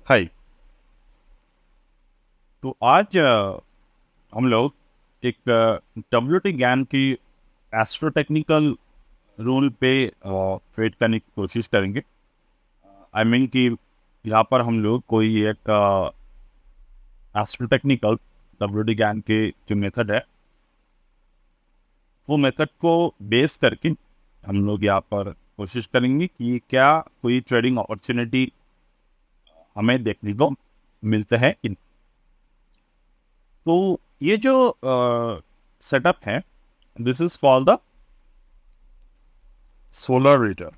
हाय। तो आज हम लोग एक WT ज्ञान की एस्ट्रो टेक्निकल रूल पे ट्रेड करने की कोशिश करेंगे। आई मीन कि यहाँ पर हम लोग कोई एक एस्ट्रो टेक्निकल WT ज्ञान के जो मेथड है वो मेथड को बेस करके हम लोग यहाँ पर कोशिश करेंगे कि क्या कोई ट्रेडिंग अपॉर्चुनिटी हमें देखने को मिलता है कि नहीं। तो ये जो सेटअप है, this is called the solar return.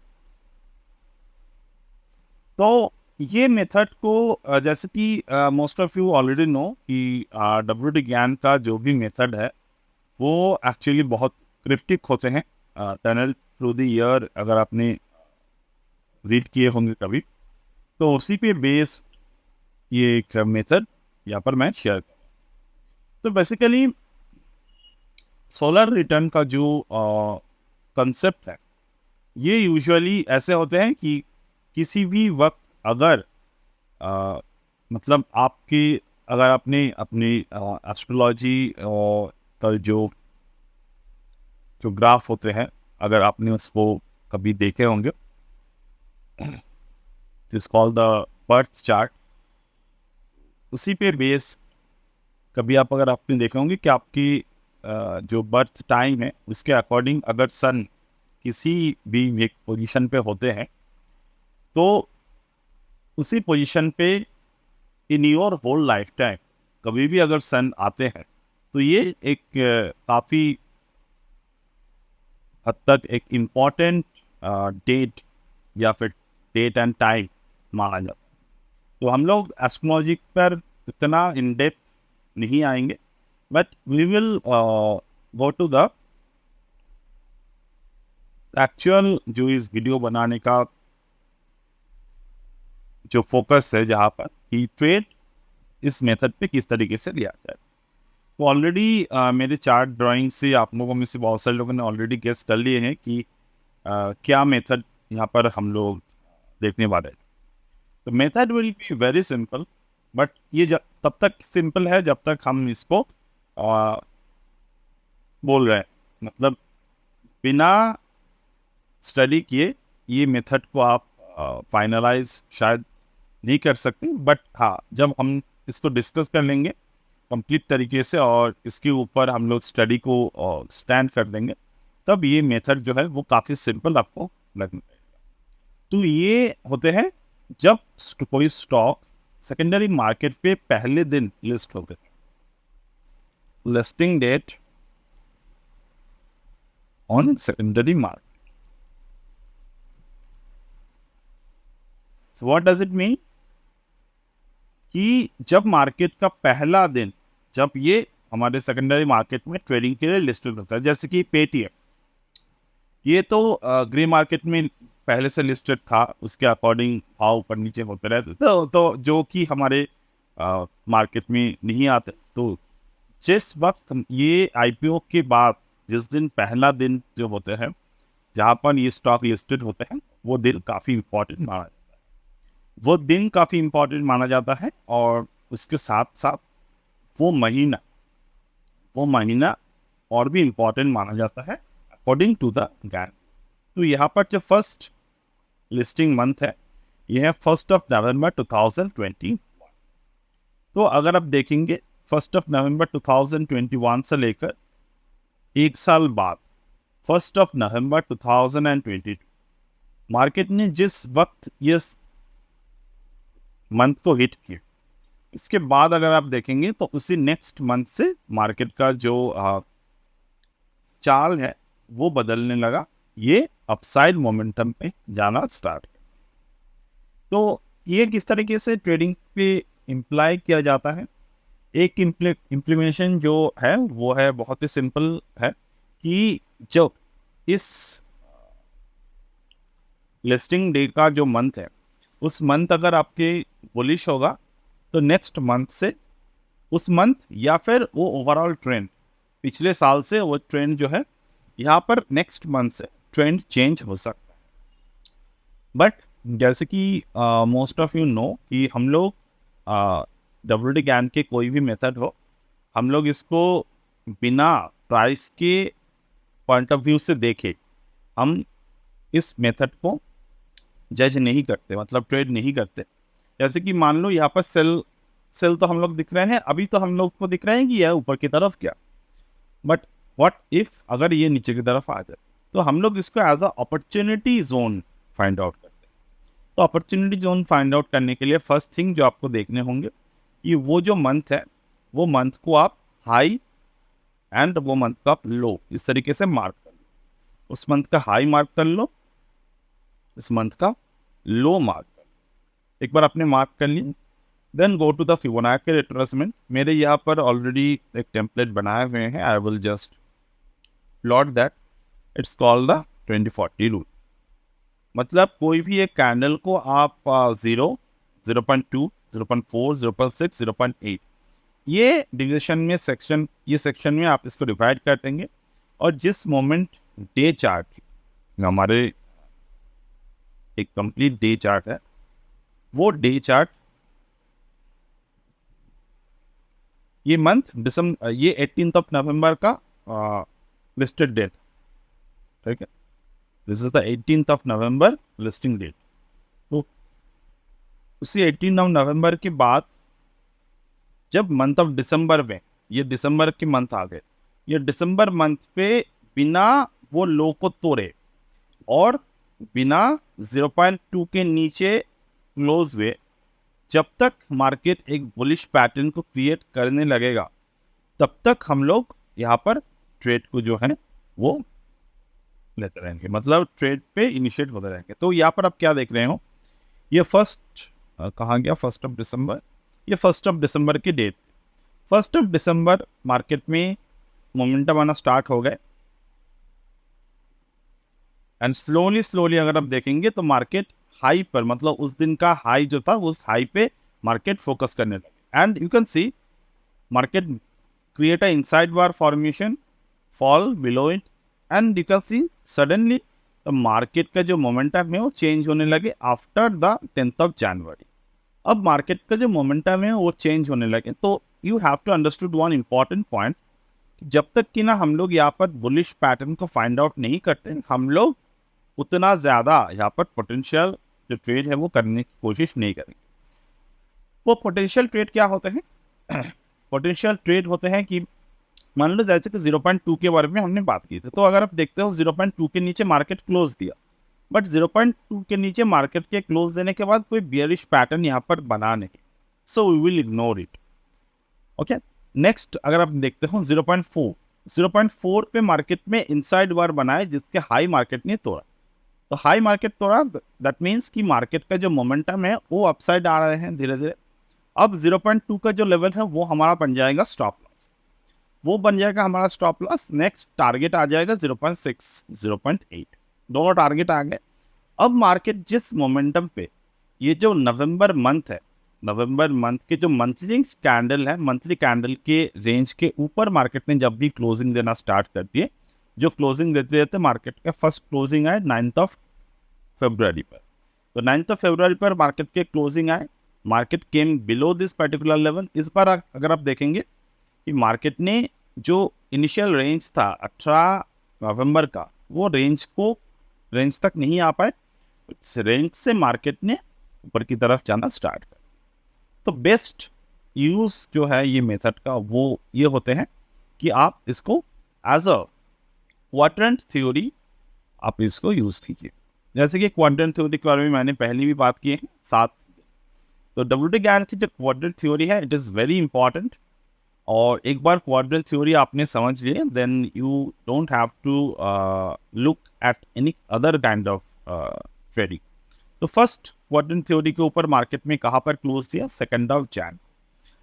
तो ये मेथड को जैसे कि most of you already know कि WT ज्ञान का जो भी मेथड है वो एक्चुअली बहुत क्रिप्टिक होते हैं। टनल थ्रू द ईयर अगर आपने रीड किए होंगे कभी, तो उसी पे बेस ये एक मेथड यहाँ पर मैं शेयर कर। तो बेसिकली सोलर रिटर्न का जो कंसेप्ट है ये यूजुअली ऐसे होते हैं कि किसी भी वक्त अगर अ, मतलब आपकी अगर आपने अपनी एस्ट्रोलॉजी और का जो जो ग्राफ होते हैं अगर आपने उसको कभी देखे होंगे, it's called the birth chart. उसी पे बेस कभी आप अगर आपने देखे होंगे कि आपकी जो बर्थ टाइम है उसके अकॉर्डिंग अगर सन किसी भी एक पोजीशन पे होते हैं तो उसी पोजीशन पे in your whole life time कभी भी अगर सन आते हैं तो ये एक काफ़ी हद तक एक इम्पॉर्टेंट डेट या फिर डेट एंड टाइम माना जाता है। तो हम लोग एस्ट्रोलॉजी पर इतना इन डेप्थ नहीं आएंगे, but we will go to the actual जो इस वीडियो बनाने का जो फोकस है, जहाँ पर कि ट्रेड इस मेथड पे किस तरीके से लिया जाए। तो ऑलरेडी मेरे चार्ट ड्राइंग से आप लोगों में से बहुत सारे लोगों ने ऑलरेडी गेस कर लिए हैं कि क्या मेथड यहाँ पर हम लोग देखने वाले हैं। तो method will be very simple, but ये तब तक सिंपल है जब तक हम इसको बोल रहे हैं, मतलब बिना स्टडी किए ये मेथड को आप फाइनलाइज शायद नहीं कर सकते। बट हाँ, जब हम इसको डिस्कस कर लेंगे कंप्लीट तरीके से और इसके ऊपर हम लोग स्टडी को स्टैंड कर देंगे, तब ये मेथड जो है वो काफ़ी सिंपल आपको लगने लगेगा। तो ये होते हैं जब कोई स्टॉक सेकेंडरी मार्केट पे पहले दिन लिस्ट होते हैं। Listing date on secondary market. So what does it mean कि जब मार्केट का पहला दिन, जब ये हमारे सेकेंडरी मार्केट में ट्रेडिंग के लिए लिस्टेड होता है, जैसे कि पेटीएम, ये तो ग्रे मार्केट में पहले से लिस्टेड था, उसके अकॉर्डिंग भाव ऊपर नीचे होते रहते, तो जो कि हमारे मार्केट में नहीं आते। तो जिस वक्त ये आईपीओ के बाद जिस दिन पहला दिन जो होते हैं जहाँ पर ये स्टॉक लिस्टेड होते हैं, वो दिन काफ़ी इम्पोर्टेंट माना जाता है। वो दिन काफ़ी इम्पोर्टेंट माना जाता है और उसके साथ साथ वो महीना वो महीना और भी इम्पोर्टेंट माना जाता है अकॉर्डिंग टू द गैन। तो यहाँ पर जो फर्स्ट लिस्टिंग मंथ है ये है 1 नवंबर 2020। तो अगर आप देखेंगे 1 नवंबर 2021 से लेकर एक साल बाद 1 नवंबर 2022 मार्केट ने जिस वक्त ये मंथ को हिट किया, इसके बाद अगर आप देखेंगे तो उसी नेक्स्ट मंथ से मार्केट का जो चाल है वो बदलने लगा, ये अपसाइड मोमेंटम पे जाना स्टार्ट। तो ये किस तरीके से ट्रेडिंग पे इम्प्लाई किया जाता है, एक इम्प्लीमेशन जो है वो है बहुत ही सिंपल है कि जो इस लिस्टिंग डे का जो मंथ है उस मंथ अगर आपके बुलिश होगा तो नेक्स्ट मंथ से उस मंथ या फिर वो ओवरऑल ट्रेंड पिछले साल से वो ट्रेंड जो है यहाँ पर नेक्स्ट मंथ से ट्रेंड चेंज हो सकता है। बट जैसे कि मोस्ट ऑफ यू नो कि हम लोग डब्ल्यूटी ज्ञान के कोई भी मेथड हो, हम लोग इसको बिना प्राइस के पॉइंट ऑफ व्यू से देखे हम इस मेथड को जज नहीं करते, मतलब ट्रेड नहीं करते। जैसे कि मान लो यहाँ पर सेल सेल तो हम लोग दिख रहे हैं, अभी तो हम लोग को दिख रहे हैं कि यह ऊपर की तरफ क्या, बट व्हाट इफ अगर ये नीचे की तरफ आ जाए, तो हम लोग इसको as a opportunity zone find out करते हैं। तो अपॉर्चुनिटी जोन फाइंड आउट करने के लिए फर्स्ट थिंग जो आपको देखने होंगे कि वो जो मंथ है, वो मंथ को आप हाई एंड वो मंथ का आप लो इस तरीके से मार्क कर लो। उस मंथ का हाई मार्क कर लो, इस मंथ का लो मार्क कर लो। एक बार आपने मार्क कर लिया, then go to the Fibonacci retracement. मेरे यहाँ पर ऑलरेडी एक टेम्पलेट बनाए हुए हैं, I will just plot that. It's called the 2040 rule. मतलब कोई भी एक कैंडल को आप 0, 0.2, 0.4, 0.6, 0.8 ये डिविजन में सेक्शन में आप इसको डिवाइड कर देंगे। और जिस मोमेंट डे चार्ट, हमारे एक कंप्लीट डे चार्ट है, वो डे चार्ट ये मंथ दिसंबर, ये 18th ऑफ नवंबर का लिस्टेड डेट, ठीक है। This is the 18th of November listing date. तो उसी 18 ऑफ नवंबर के बाद जब मंथ ऑफ दिसंबर में, ये दिसंबर के मंथ आ गए, ये दिसंबर मंथ पे बिना वो लो को तोड़े और बिना 0.2 के नीचे क्लोज हुए, जब तक मार्केट एक बुलिश पैटर्न को क्रिएट करने लगेगा, तब तक हम लोग यहाँ पर ट्रेड को जो है वो लेते रहेंगे, मतलब ट्रेड पे इनिशिएट होते रहेंगे। तो यहाँ पर आप क्या देख रहे हो, ये कहाँ गया, 1 दिसंबर, ये 1 दिसंबर की डेट। 1 दिसंबर मार्केट में मोमेंटम आना स्टार्ट हो गए एंड स्लोली अगर आप देखेंगे तो मार्केट हाई पर, मतलब उस दिन का हाई जो था उस हाई पे मार्केट फोकस करने लगे। And you can see market create a inside bar formation, fall below it, and you can see suddenly market का जो मोमेंटम है वो चेंज होने लगे after the 10th of January. अब मार्केट का जो मोमेंटम है वो चेंज होने लगे। तो you have to understood one important point, जब तक कि ना हम लोग यहाँ पर बुलिश पैटर्न को फाइंड आउट नहीं करते, हम लोग उतना ज़्यादा यहाँ पर पोटेंशियल जो ट्रेड है वो करने की कोशिश नहीं करेंगे। वो पोटेंशियल ट्रेड क्या होते हैं? पोटेंशियल ट्रेड होते हैं कि मान लो जैसे कि 0.2 के बारे में हमने बात की थी, तो अगर आप देखते हो 0.2 के नीचे मार्केट क्लोज दिया, बट 0.2 के नीचे मार्केट के क्लोज देने के बाद कोई बियरिश पैटर्न यहाँ पर बना नहीं, so we will ignore it. Okay, next अगर आप देखते हो 0.4 पे मार्केट में इनसाइड बार बनाए जिसके हाई मार्केट ने तोड़ा। तो हाई मार्केट तोड़ा, दैट मीन्स कि मार्केट का जो मोमेंटम है वो अपसाइड आ रहे हैं धीरे धीरे। अब 0.2 का जो लेवल है वो हमारा बन जाएगा स्टॉप लॉस, वो बन जाएगा हमारा स्टॉप लॉस। नेक्स्ट टारगेट आ जाएगा 0.6, 0.8, दोनों टारगेट आ गए। अब मार्केट जिस मोमेंटम पे, ये जो नवंबर मंथ है, नवंबर मंथ के जो मंथली कैंडल है, मंथली कैंडल के रेंज के ऊपर मार्केट ने जब भी क्लोजिंग देना स्टार्ट कर दिए, जो क्लोजिंग देते देते मार्केट का फर्स्ट क्लोजिंग आए 9th ऑफ फरवरी पर। तो 9th ऑफ फरवरी पर मार्केट के क्लोजिंग आए, market came below this particular level. इस बार अगर आप देखेंगे कि मार्केट ने जो इनिशियल रेंज था 18 नवंबर का, वो रेंज तक नहीं आ पाए, रेंज से मार्केट ने ऊपर की तरफ जाना स्टार्ट कर। तो बेस्ट यूज जो है ये मेथड का वो ये होते हैं कि आप इसको एज अ क्वाड्रेंट थ्योरी आप इसको यूज कीजिए। जैसे कि क्वाड्रेंट थ्योरी के बारे में मैंने पहले भी बात की है साथ। तो डब्ल्यूटी ज्ञान की जो क्वाड्रेंट थ्योरी है, इट इज़ वेरी इंपॉर्टेंट। और एक बार क्वाड्रेंट थ्योरी आपने समझ लिए, then you don't have to look at any other kind of trading. तो फर्स्ट क्वाड्रेंट थ्योरी के ऊपर मार्केट में कहाँ पर क्लोज दिया? 2 ऑफ जैन।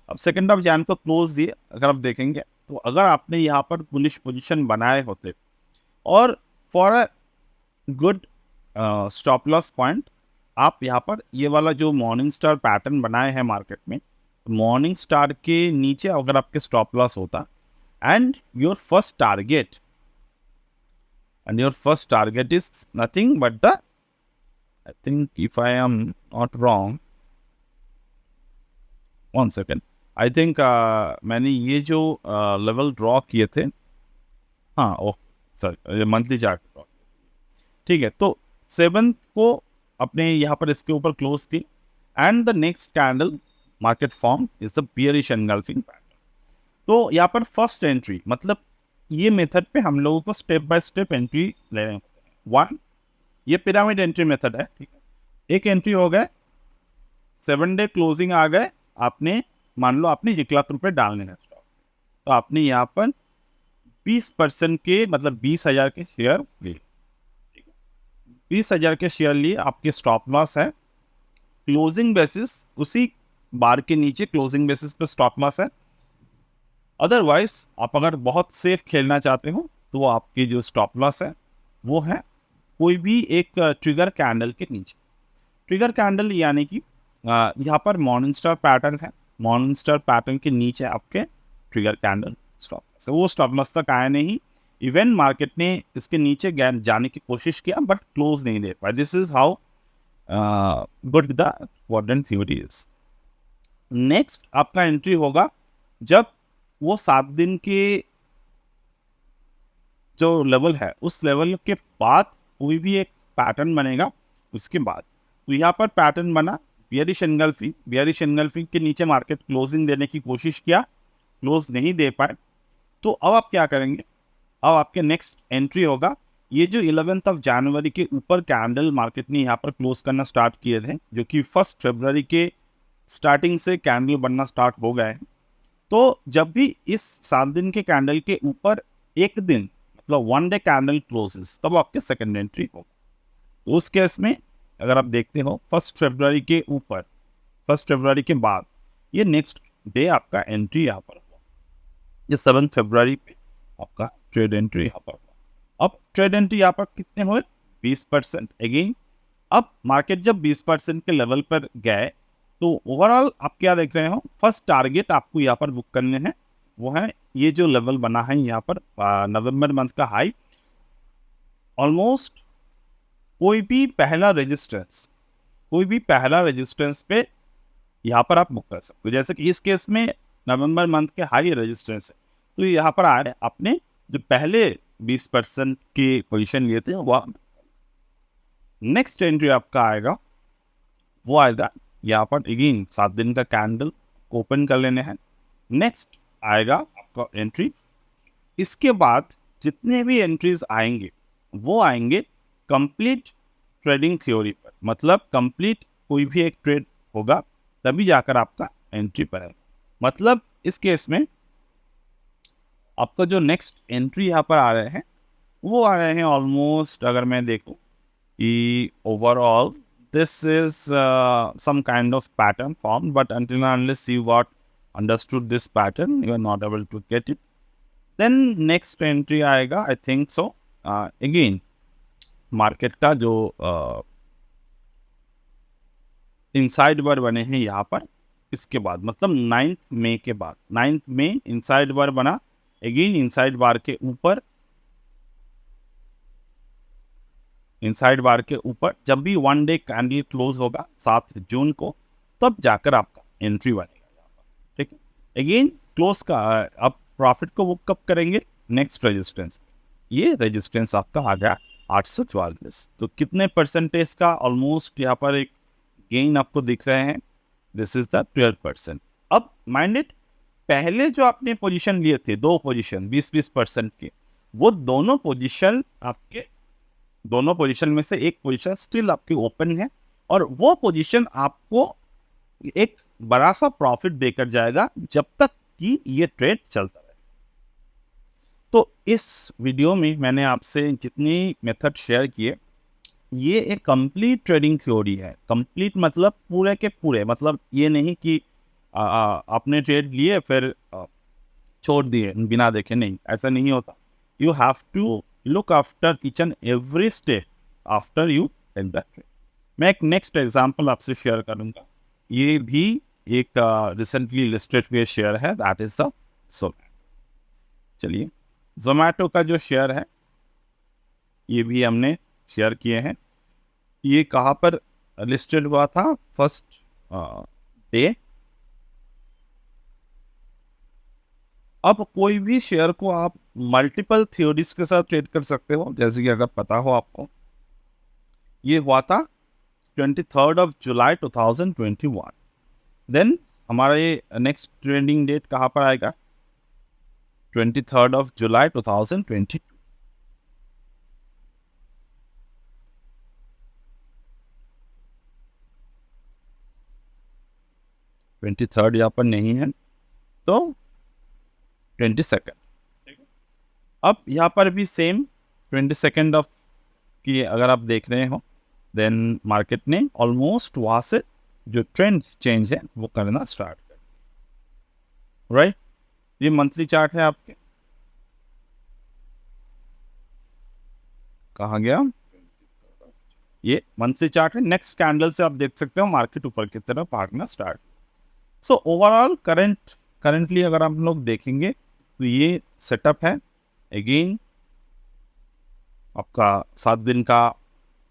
अब 2 ऑफ जैन को क्लोज दिए अगर आप देखेंगे, तो अगर आपने यहाँ पर बुलिश पोजीशन बनाए होते और for a good stop loss point, आप यहाँ पर ये वाला जो मॉर्निंग स्टार पैटर्न बनाए हैं मार्केट में, मॉर्निंग स्टार के नीचे अगर आपके स्टॉप लॉस होता and your first target is nothing but the I think if I am not wrong, 1 second, I think मैंने ये जो लेवल ड्रॉ किए थे, हाँ oh sir monthly chart draw, ठीक है। तो 7th को अपने यहाँ पर इसके ऊपर क्लोज थी and the next candle market form is the bearish engulfing pattern. तो यहाँ पर फर्स्ट एंट्री, मतलब ये मेथड पे हम लोगों को स्टेप बाय स्टेप एंट्री लेने होते हैं। 1, ये पिरामिड एंट्री मेथड है, ठीक है। एक एंट्री हो गए, 7 डे क्लोजिंग आ गए, आपने मान लो आपने 1,00,000 रुपए डालने हैं स्टॉक, तो आपने यहाँ पर 20% के मतलब 20,000 के शेयर लिए, 20,000 के शेयर लिए, आपके स्टॉप लॉस है क्लोजिंग बेसिस, उसी बार के नीचे क्लोजिंग बेसिस पे स्टॉप लॉस है। अदरवाइज आप अगर बहुत सेफ खेलना चाहते हो तो आपकी जो स्टॉप लॉस है वो है कोई भी एक ट्रिगर कैंडल के नीचे। ट्रिगर कैंडल यानी कि यहाँ पर मॉर्निंग स्टार पैटर्न है, मॉर्निंग स्टार पैटर्न के नीचे आपके ट्रिगर कैंडल स्टॉप लॉस है। वो स्टॉप लॉस तक आया नहीं, इवन मार्केट ने इसके नीचे जाने की कोशिश किया बट क्लोज नहीं दे पाया। This is how good the quadrant theory is. Next आपका एंट्री होगा जब वो 7 दिन के जो लेवल है उस लेवल के बाद कोई भी एक पैटर्न बनेगा उसके बाद। तो यहाँ पर पैटर्न बना बियरिश एनगल्फिंग, बियरिश एनगल्फिंग के नीचे मार्केट क्लोजिंग देने की कोशिश किया, क्लोज नहीं दे पाए। तो अब आप क्या करेंगे, अब आपके नेक्स्ट एंट्री होगा ये जो 11 जनवरी के ऊपर कैंडल मार्केट ने यहाँ पर क्लोज करना स्टार्ट किए थे, जो कि 1 फरवरी के स्टार्टिंग से कैंडल बनना स्टार्ट हो गए। तो जब भी इस 7 दिन के कैंडल के ऊपर एक दिन मतलब 1 डे कैंडल क्लोजेस, तब आपके सेकंड एंट्री होगा। तो उस केस में अगर आप देखते हो 1 फरवरी के ऊपर, 1 फरवरी के बाद ये नेक्स्ट डे आपका एंट्री यहाँ पर हुआ, ये 7 फरवरी पे आपका ट्रेड एंट्री यहाँ पर हुआ। अब ट्रेड एंट्री यहाँ पर कितने हुए, 20% अगेन। अब मार्केट जब 20% के लेवल पर गए तो ओवरऑल आप क्या देख रहे हो, फर्स्ट टारगेट आपको यहाँ पर बुक करने हैं, वो है ये जो लेवल बना है यहाँ पर नवंबर मंथ का हाई। ऑलमोस्ट कोई भी पहला रेजिस्टेंस पे यहाँ पर आप बुक कर सकते हो। जैसे कि इस केस में नवंबर मंथ के हाई रेजिस्टेंस है, तो यहाँ पर आए आपने जो पहले 20% की पोजीशन लिए थे वो नेक्स्ट एंट्री आपका आएगा, वो आएगा यहाँ पर अगेन 7 दिन का कैंडल ओपन कर लेने हैं। नेक्स्ट आएगा आपका एंट्री, इसके बाद जितने भी एंट्रीज आएंगे वो आएंगे कंप्लीट ट्रेडिंग थ्योरी पर, मतलब कंप्लीट कोई भी एक ट्रेड होगा तभी जाकर आपका एंट्री पर है। मतलब इस केस में आपका जो नेक्स्ट एंट्री यहाँ पर आ रहे हैं वो आ रहे हैं ऑलमोस्ट, अगर मैं देखूँ कि overall this is some kind of pattern formed, but until and unless you got understood this pattern you are not able to get it. Then next entry आएगा I think so again market का जो inside बार बने हैं यहाँ पर, इसके बाद मतलब 9 मई के बाद, 9 मई इनसाइड बार बना, अगेन इनसाइड बार के ऊपर, इनसाइड बार के ऊपर जब भी 1 डे कैंडल क्लोज होगा 7 जून को, तब जाकर आपका एंट्री बनेगा यहाँ पर, ठीक है। अगेन क्लोज का आप प्रॉफिट को बुक कब करेंगे, नेक्स्ट रेजिस्टेंस, ये रेजिस्टेंस आपका आ गया 844। तो कितने परसेंटेज का ऑलमोस्ट यहाँ पर एक गेन आपको दिख रहे हैं, दिस इज द 12%। अब माइंडेड पहले जो आपने पोजीशन लिए थे, 2 पोजीशन 20-20% के, वो दोनों पोजीशन में से एक पोजीशन स्टिल आपकी ओपन है और वो पोजीशन आपको एक बड़ा सा प्रॉफिट देकर जाएगा जब तक कि ये ट्रेड चलता रहे। तो इस वीडियो में मैंने आपसे जितनी मेथड शेयर किए, ये एक कंप्लीट ट्रेडिंग थ्योरी है। कंप्लीट मतलब पूरे के पूरे, मतलब ये नहीं कि आपने ट्रेड लिए फिर छोड़ दिए बिना देखे, नहीं, ऐसा नहीं होता। You have to look after each and every step after you take that trade. मैं एक नेक्स्ट एग्जांपल आपसे शेयर करूंगा, ये भी एक रिसेंटली लिस्टेड हुए शेयर है, दैट इज द जोमैटो। चलिए जोमैटो का जो शेयर है ये भी हमने शेयर किए हैं। ये कहाँ पर लिस्टेड हुआ था? First day. अब कोई भी शेयर को आप मल्टीपल थ्योरीज के साथ ट्रेड कर सकते हो, जैसे कि अगर पता हो आपको, ये हुआ था 23 जुलाई 2021। देन हमारा ये नेक्स्ट ट्रेडिंग डेट कहाँ पर आएगा? 23 जुलाई 2022। 23 यहाँ पर नहीं है, तो 22। अब यहाँ पर भी सेम 22 ऑफ की अगर आप देख रहे हो, देन मार्केट ने ऑलमोस्ट वहाँ से जो ट्रेंड चेंज है वो करना स्टार्ट कर, राइट। ये मंथली चार्ट है आपके, कहाँ गया? ये मंथली चार्ट है। नेक्स्ट कैंडल से आप देख सकते हो मार्केट ऊपर की तरफ भागना स्टार्ट। सो ओवरऑल करंटली अगर हम लोग देखेंगे तो ये सेटअप है। अगेन आपका 7 दिन का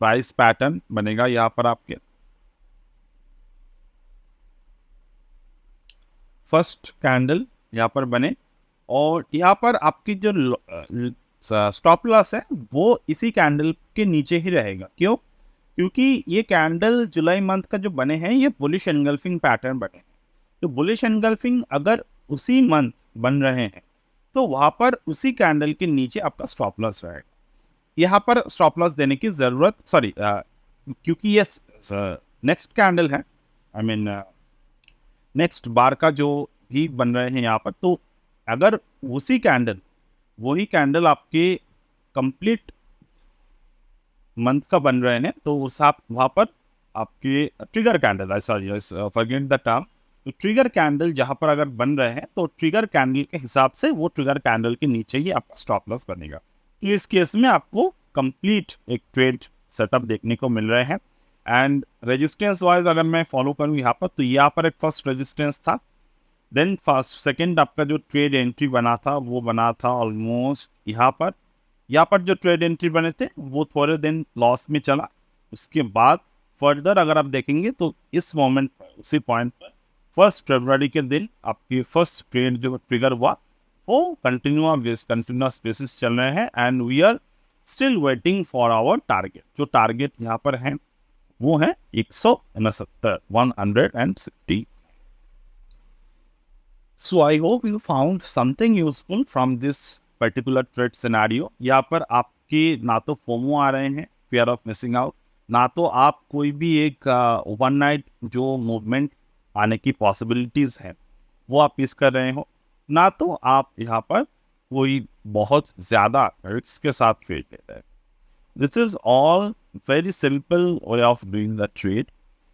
प्राइस पैटर्न बनेगा यहाँ पर आपके। फर्स्ट कैंडल यहाँ पर बने और यहाँ पर आपकी जो स्टॉप लॉस है वो इसी कैंडल के नीचे ही रहेगा। क्यों? क्योंकि ये कैंडल जुलाई मंथ का जो बने हैं ये बुलिश एंगल्फिंग पैटर्न बने हैं। तो बुलिश एंगल्फिंग अगर उसी मंथ बन रहे हैं तो वहाँ पर उसी कैंडल के नीचे आपका स्टॉप लॉस रहेगा। यहाँ पर स्टॉप लॉस देने की ज़रूरत, सॉरी, क्योंकि ये नेक्स्ट कैंडल है, आई मीन नेक्स्ट बार का जो भी बन रहे हैं यहाँ पर, तो अगर उसी कैंडल वही कैंडल आपके कंप्लीट मंथ का बन रहे हैं तो उस आप वहाँ पर आपके trigger candle, sorry forget the term, तो ट्रिगर कैंडल जहाँ पर अगर बन रहे हैं तो ट्रिगर कैंडल के हिसाब से वो ट्रिगर कैंडल के नीचे ही आपका स्टॉप लॉस बनेगा। तो इस केस में आपको कंप्लीट एक ट्रेड सेटअप देखने को मिल रहे हैं। एंड रेजिस्टेंस वाइज अगर मैं फॉलो करूँ यहाँ पर, तो यहाँ पर एक फर्स्ट रेजिस्टेंस था, देन फर्स्ट सेकंड आपका जो ट्रेड एंट्री बना था वो बना था ऑलमोस्ट यहाँ पर। यहाँ पर जो ट्रेड एंट्री बने थे वो थोड़े दिन लॉस में चला। उसके बाद फर्दर अगर आप देखेंगे तो इस मोमेंट पर, उसी पॉइंट पर 1 फरवरी के दिन आपकी फर्स्ट ट्रेड जो ट्रिगर हुआ वो कंटिन्यूअस बेसिस चल रहे हैं। And we are still waiting for our target. जो टारगेट यहाँ पर है वो है 169, 160। So I hope you found something useful from this particular trade scenario। यहाँ पर आपके ना तो फोमो आ रहे हैं, fear of missing out, ना तो आप कोई भी एक वन नाइट जो मूवमेंट आने की पॉसिबिलिटीज है वो आप मिस कर रहे हो, ना तो आप यहाँ पर कोई बहुत ज़्यादा रिस्क के साथ ट्रेड ले रहे हैं। This is all very simple way of doing the trade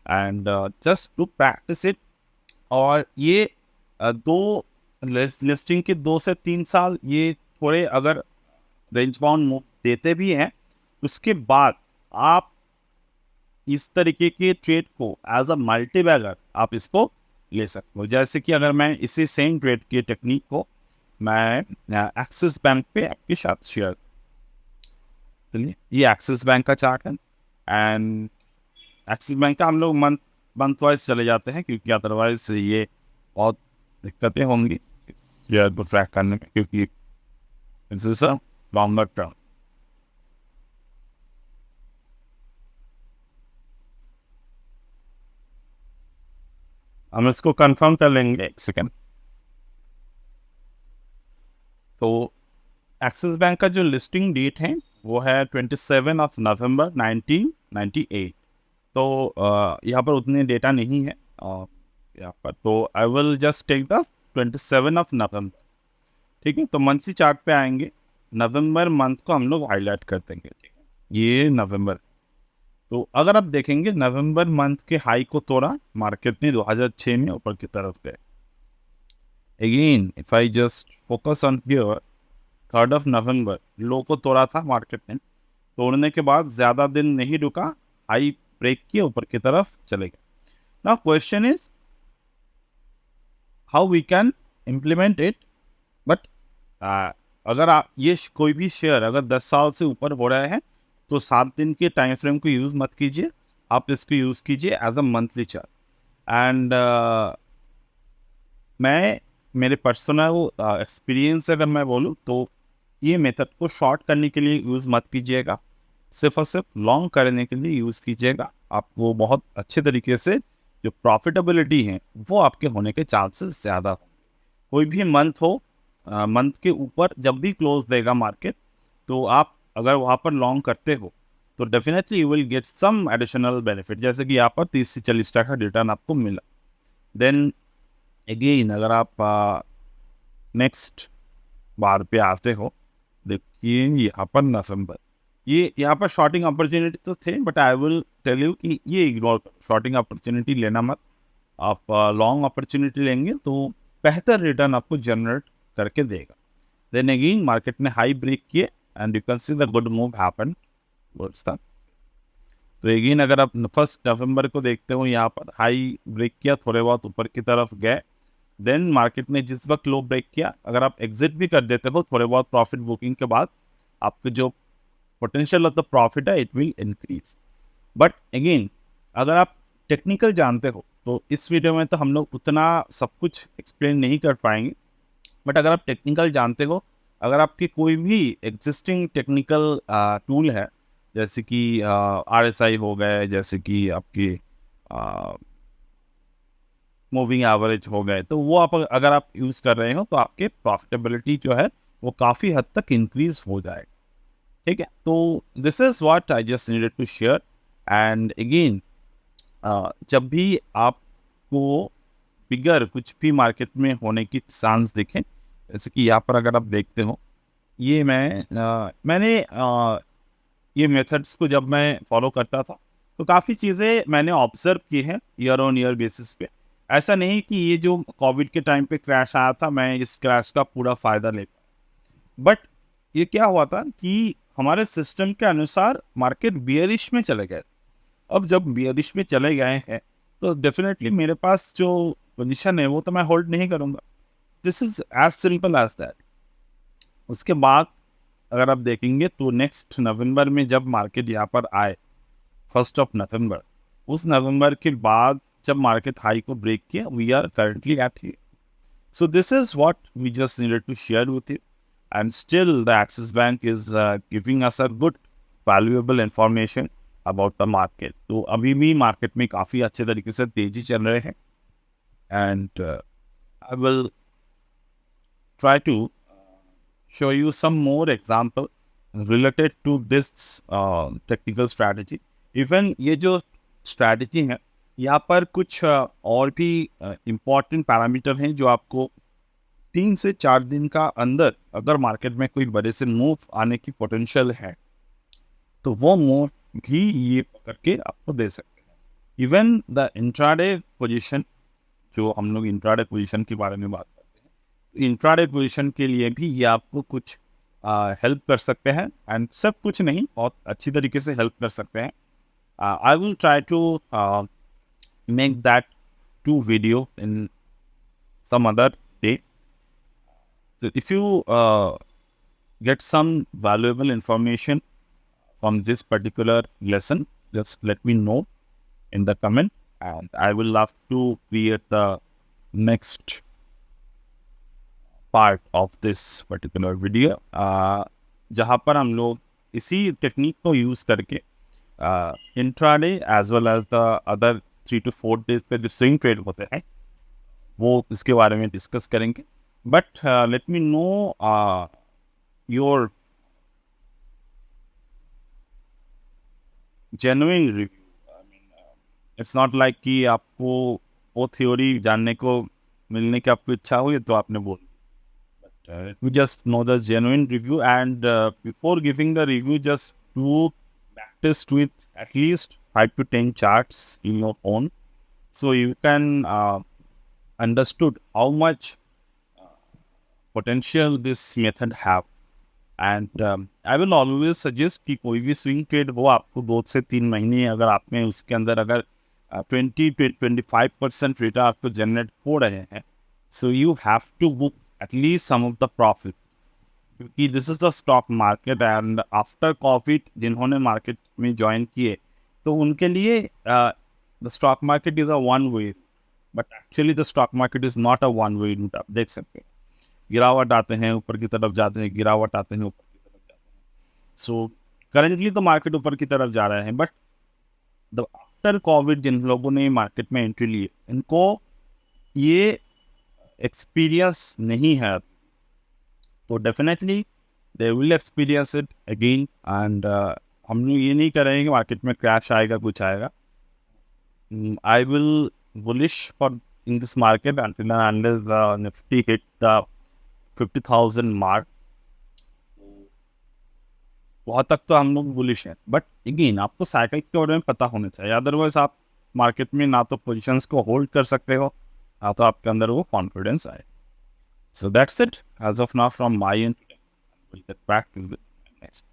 and just to practice it। और ये दो लिस्टिंग के 2 से 3 साल ये थोड़े अगर रेंज बाउंड मूव देते भी हैं, उसके बाद आप इस तरीके के ट्रेड को एज अ मल्टी बैगर आप इसको ले सकते हो। जैसे कि अगर मैं इसी सेम ट्रेड की टेक्निक को मैं एक्सिस बैंक पे आपके साथ शेयर, चलिए ये एक्सिस बैंक का चार्ट है। एंड एक्सिस बैंक का हम लोग मंथ वाइज चले जाते हैं क्योंकि अदरवाइज ये बहुत दिक्कतें होंगी शेयर को ट्रैक करने में, क्योंकि इट्स अ लॉन्गर टर्म। हम इसको कंफर्म कर लेंगे, एक सेकेंड। तो एक्सिस बैंक का जो लिस्टिंग डेट है वो है 27 नवंबर 1998। तो यहाँ पर उतने डेटा नहीं है यहाँ पर, तो I will just take the 27 November. ठीक है, तो मंथली चार्ट पे आएंगे, नवंबर मंथ को हम लोग हाईलाइट कर देंगे। ठीक है, ये नवंबर। तो अगर आप देखेंगे नवंबर मंथ के हाई को तोड़ा मार्केट ने 2006 में ऊपर की तरफ गए। Again if I just focus on here, 3 नवंबर लो को तोड़ा था मार्केट ने, तोड़ने के बाद ज़्यादा दिन नहीं रुका, हाई ब्रेक किए ऊपर की तरफ चले गए। Now question is how we can implement it. But अगर आप ये कोई भी शेयर अगर 10 साल से ऊपर हो रहा है तो 7 दिन के टाइम फ्रेम को यूज़ मत कीजिए, आप इसको यूज़ कीजिए as a monthly chart. And मैं मेरे पर्सनल एक्सपीरियंस से अगर मैं बोलूँ तो ये मेथड को शॉर्ट करने के लिए यूज़ मत कीजिएगा, सिर्फ और सिर्फ लॉन्ग करने के लिए यूज़ कीजिएगा। आपको बहुत अच्छे तरीके से जो प्रॉफिटेबिलिटी है वो आपके होने के चांसेस ज़्यादा होंगे। कोई भी मंथ हो, मंथ के ऊपर जब भी क्लोज देगा मार्केट, तो आप अगर वहाँ पर लॉन्ग करते हो तो definitely you will get some additional benefit, जैसे कि यहाँ पर 30 से 40% का रिटर्न आपको मिला। देन अगेन अगर आप नेक्स्ट बार पे आते हो, देखिए यहाँ पर नवंबर, ये यहाँ पर शॉर्टिंग अपॉर्चुनिटी तो थे, but I will tell you कि ये इग्नोर करो, शॉर्टिंग अपॉर्चुनिटी लेना मत। आप लॉन्ग अपॉर्चुनिटी लेंगे तो बेहतर रिटर्न आपको जनरेट करके देगा। देन अगेन मार्केट ने हाई ब्रेक किए and you can see the good move happen towards the. तो अगेन अगर आप 1 नवंबर को देखते हो, यहाँ पर हाई ब्रेक किया, थोड़े बहुत ऊपर की तरफ गए, देन मार्केट ने जिस वक्त लो ब्रेक किया, अगर आप एग्जिट भी कर देते हो थोड़े बहुत प्रॉफिट बुकिंग के बाद, आपके जो पोटेंशियल ऑफ द प्रॉफिट है it will increase. But again अगर आप टेक्निकल जानते हो तो इस वीडियो में तो हम लोग उतना सब कुछ एक्सप्लेन नहीं कर पाएंगे, बट अगर आप टेक्निकल जानते हो, अगर आपकी कोई भी एग्जिस्टिंग टेक्निकल टूल है, जैसे कि RSI हो गए, जैसे कि आपकी मूविंग एवरेज हो गए, तो वो आप अगर आप यूज़ कर रहे हो तो आपके प्रॉफिटेबिलिटी जो है वो काफ़ी हद तक इंक्रीज हो जाएगा। ठीक है, तो this is what I just needed to share. And again जब भी आपको बिगर कुछ भी मार्केट में होने की चांस दिखें, जैसे कि यहाँ पर अगर आप देखते हो, ये मैंने ये मेथड्स को जब मैं फॉलो करता था तो काफ़ी चीज़ें मैंने ऑब्जर्व की हैं ईयर ऑन ईयर बेसिस पे। ऐसा नहीं कि ये जो कोविड के टाइम पे क्रैश आया था मैं इस क्रैश का पूरा फ़ायदा ले पाया, बट ये क्या हुआ था कि हमारे सिस्टम के अनुसार मार्केट बियरिश में चले गए। अब जब बियरिश में चले गए हैं तो डेफिनेटली मेरे पास जो पोजीशन है वो तो मैं होल्ड नहीं करूँगा। This is as simple as that. उसके बाद अगर आप देखेंगे तो नेक्स्ट नवंबर में जब मार्केट यहाँ पर आए, 1 नवंबर, उस नवंबर के बाद जब मार्केट हाई को ब्रेक किया, we are currently at here. So this is what we just needed to share with you. And still the Axis Bank is giving us a good valuable information about the market. तो अभी भी market में काफ़ी अच्छे तरीके से तेजी चल रहे हैं। And I will try to show you some more example related to this technical strategy. Even ये जो strategy है, यहाँ पर कुछ और भी important पैरामीटर हैं जो आपको 3 से 4 दिन का अंदर अगर मार्केट में कोई बड़े से मूव आने की पोटेंशियल है तो वो मूव भी ये पकड़ के आपको दे सकते हैं। इवन द इंट्राडे पोजीशन, जो हम लोग इंट्राडे पोजीशन के बारे में बात करते हैं, तो इंट्राडे पोजीशन के लिए भी ये आपको कुछ हेल्प कर सकते हैं। एंड सब कुछ नहीं, बहुत अच्छी तरीके से हेल्प कर सकते हैं। I will try to make that 2 video in some other day. So if you get some valuable information from this particular lesson, just let me know in the comment, and I will love to create the next part of this particular video, जहाँ पर हम लोग इसी technique को use करके intraday as well as the other 3 to 4 days पे जो swing trade होते हैं वो इसके बारे में डिस्कस करेंगे। But let me know your genuine review. I mean it's not like कि आपको वो थ्योरी जानने को मिलने की आपको इच्छा हुई तो आपने बोल, but let me just know the genuine review. And before giving the review just do practice with at least 5 to 10 charts in your own, so you can understood how much potential this method have. And I will always suggest कि कोई भी swing trade हो, आपको 2 से 3 महीने अगर आप में उसके अंदर अगर 20-25% रिटर्न आपको जनरेट हो रहे हैं, so you have to book at least some of the profits क्योंकि this is the stock market and after Covid जिन्होंने मार्केट में ज्वाइन किए तो उनके लिए the stock market is a one way, but actually the stock market is not a one way route. आप देख सकते हैं गिरावट आते हैं ऊपर की तरफ जाते हैं, गिरावट आते हैं ऊपर की तरफ जाते हैं। सो करेंटली तो मार्केट ऊपर की तरफ जा रहा है, बट द आफ्टर कोविड जिन लोगों ने मार्केट में एंट्री ली इनको ये एक्सपीरियंस नहीं है, तो definitely they will experience it again. And हम लोग ये नहीं करेंगे कि मार्केट में क्रैश आएगा कुछ आएगा। I will bullish for in this market until and unless the Nifty hit the 50,000 mark. बहुत तक तो हम लोग बुलिश हैं, बट अगेन आपको साइकिल के बारे में पता होना चाहिए, अदरवाइज आप मार्केट में ना तो पोजीशंस को होल्ड कर सकते हो ना तो आपके अंदर वो कॉन्फिडेंस आए। So that's it as of now from my end. We'll get back to the next.